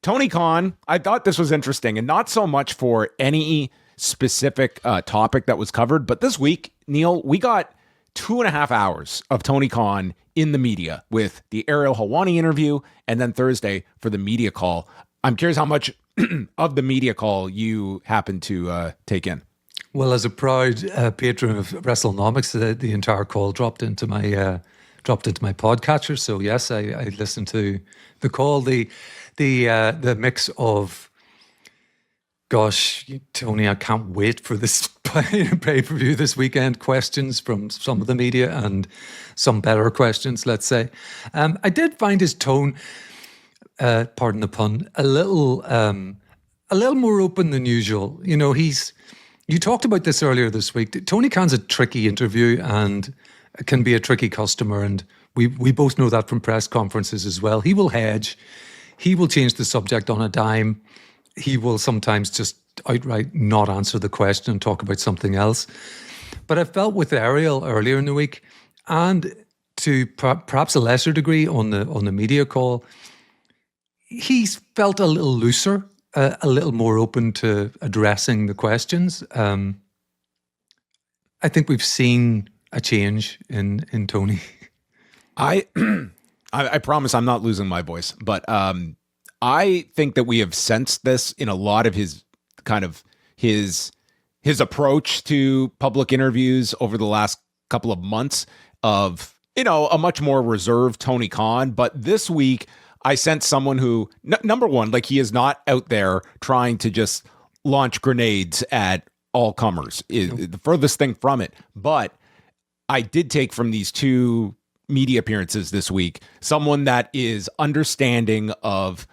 Tony Khan, I thought this was interesting, and not so much for any specific topic that was covered, but this week, Neil, we got 2.5 hours of Tony Khan in the media with the Ariel Helwani interview, and then Thursday for the media call. I'm curious how much of the media call you happened to take in. Well, as a proud patron of WrestleNomics, the entire call dropped into my podcatcher. So yes, I listened to the call. The mix of, gosh, Tony, I can't wait for this pay-per-view this weekend. Questions from some of the media and some better questions, let's say. I did find his tone, pardon the pun, a little more open than usual. You know, you talked about this earlier this week. Tony Khan's a tricky interview and can be a tricky customer, and we both know that from press conferences as well. He will hedge. He will change the subject on a dime. He will sometimes just outright not answer the question and talk about something else. But I felt with Ariel earlier in the week, and to perhaps a lesser degree on the media call, he's felt a little looser, a little more open to addressing the questions. I think we've seen a change in Tony. I promise I'm not losing my voice, but I think that we have sensed this in a lot of his approach to public interviews over the last couple of months of, a much more reserved Tony Khan. But this week, I sense someone who, number one, like, he is not out there trying to just launch grenades at all comers. The furthest thing from it. But I did take from these two media appearances this week someone that is understanding of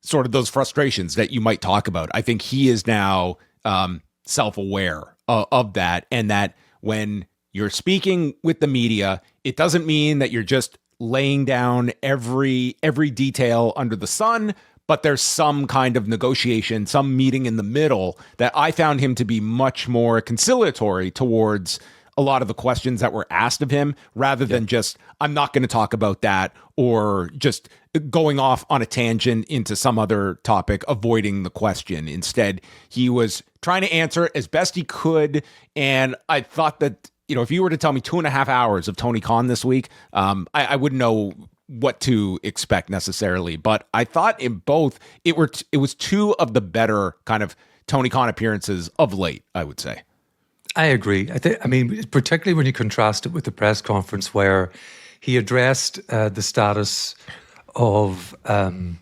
sort of those frustrations that you might talk about. I think he is now self-aware of that, and that when you're speaking with the media, it doesn't mean that you're just laying down every detail under the sun, but there's some kind of negotiation, some meeting in the middle, that I found him to be much more conciliatory towards a lot of the questions that were asked of him, rather than just, I'm not going to talk about that, or just going off on a tangent into some other topic, avoiding the question. Instead, he was trying to answer as best he could. And I thought that, if you were to tell me 2.5 hours of Tony Khan this week, I wouldn't know what to expect necessarily. But I thought in both, it was two of the better kind of Tony Khan appearances of late, I would say. I agree. I mean, particularly when you contrast it with the press conference where he addressed the status of one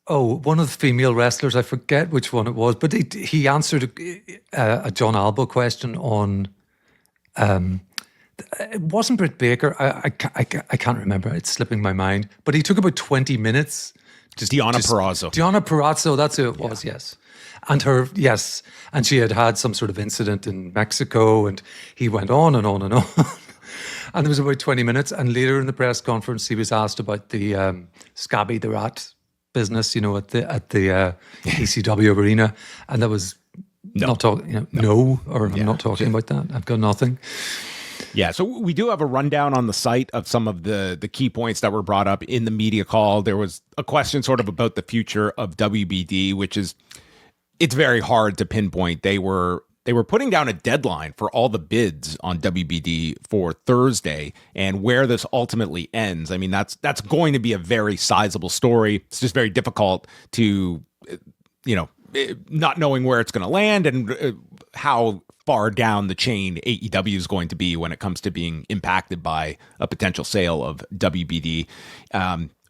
of the female wrestlers. I forget which one it was, but he answered a John Alba question on. It wasn't Britt Baker. I can't remember. It's slipping my mind. But he took about 20 minutes. Deonna Purrazzo. Deonna Purrazzo, that's who it was, yes. And and she had some sort of incident in Mexico, and he went on and on and on. And there was about 20 minutes, and later in the press conference, he was asked about the Scabby the Rat business, at the ECW arena, and that was not talking. I'm not talking about that. I've got nothing. Yeah, so we do have a rundown on the site of some of the key points that were brought up in the media call. There was a question sort of about the future of WBD, which is, it's very hard to pinpoint. They were putting down a deadline for all the bids on WBD for Thursday, and where this ultimately ends. I mean, that's going to be a very sizable story. It's just very difficult to, not knowing where it's going to land and how far down the chain AEW is going to be when it comes to being impacted by a potential sale of WBD.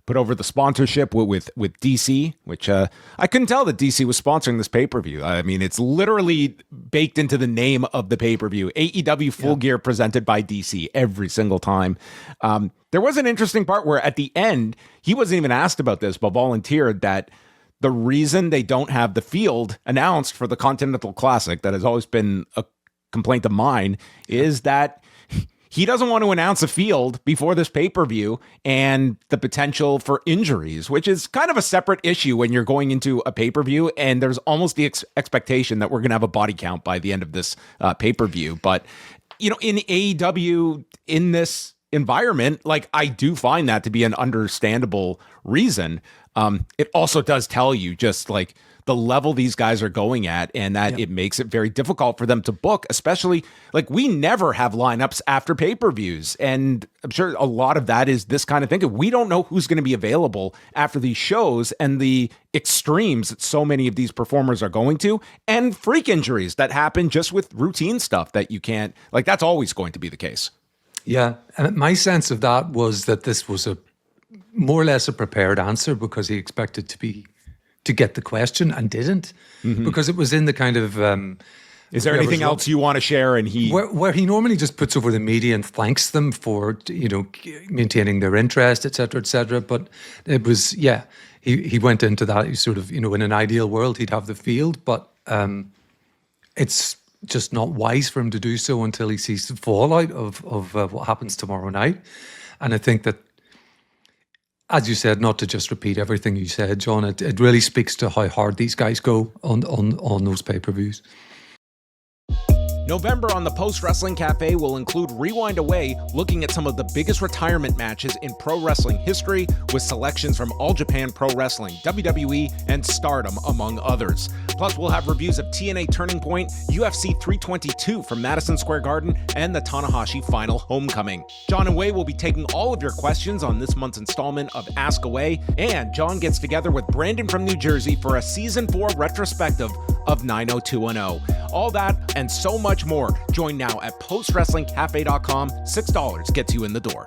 Put over the sponsorship with DC, which I couldn't tell that DC was sponsoring this pay-per-view. I mean, it's literally baked into the name of the pay-per-view. AEW Full Gear presented by DC every single time. There was an interesting part where at the end, he wasn't even asked about this, but volunteered that the reason they don't have the field announced for the Continental Classic, that has always been a complaint of mine, is that he doesn't want to announce a field before this pay-per-view and the potential for injuries, which is kind of a separate issue when you're going into a pay-per-view and there's almost the expectation that we're going to have a body count by the end of this pay-per-view. But, in AEW, in this environment, like, I do find that to be an understandable reason. It also does tell you just like the level these guys are going at, and that it makes it very difficult for them to book, especially like we never have lineups after pay-per-views. And I'm sure a lot of that is this kind of thing. We don't know who's going to be available after these shows and the extremes that so many of these performers are going to, and freak injuries that happen just with routine stuff that you can't, like that's always going to be the case. Yeah. And my sense of that was that this was a more or less a prepared answer because he expected to get the question and didn't, because it was in the kind of is there anything else you want to share? And where he normally just puts over the media and thanks them for maintaining their interest, et cetera, but it was he went into that. He sort of in an ideal world he'd have the field, but it's just not wise for him to do so until he sees the fallout of what happens tomorrow night. And I think that, as you said, not to just repeat everything you said, John, it really speaks to how hard these guys go on those pay-per-views. November on the Post Wrestling Cafe will include Rewind Away, looking at some of the biggest retirement matches in pro wrestling history with selections from All Japan Pro Wrestling, WWE, and Stardom, among others. Plus, we'll have reviews of TNA Turning Point, UFC 322 from Madison Square Garden, and the Tanahashi Final Homecoming. John and Wei will be taking all of your questions on this month's installment of Ask Away, and John gets together with Brandon from New Jersey for a Season 4 retrospective of 90210. All that and so much more. Join now at postwrestlingcafe.com. $6 gets you in the door.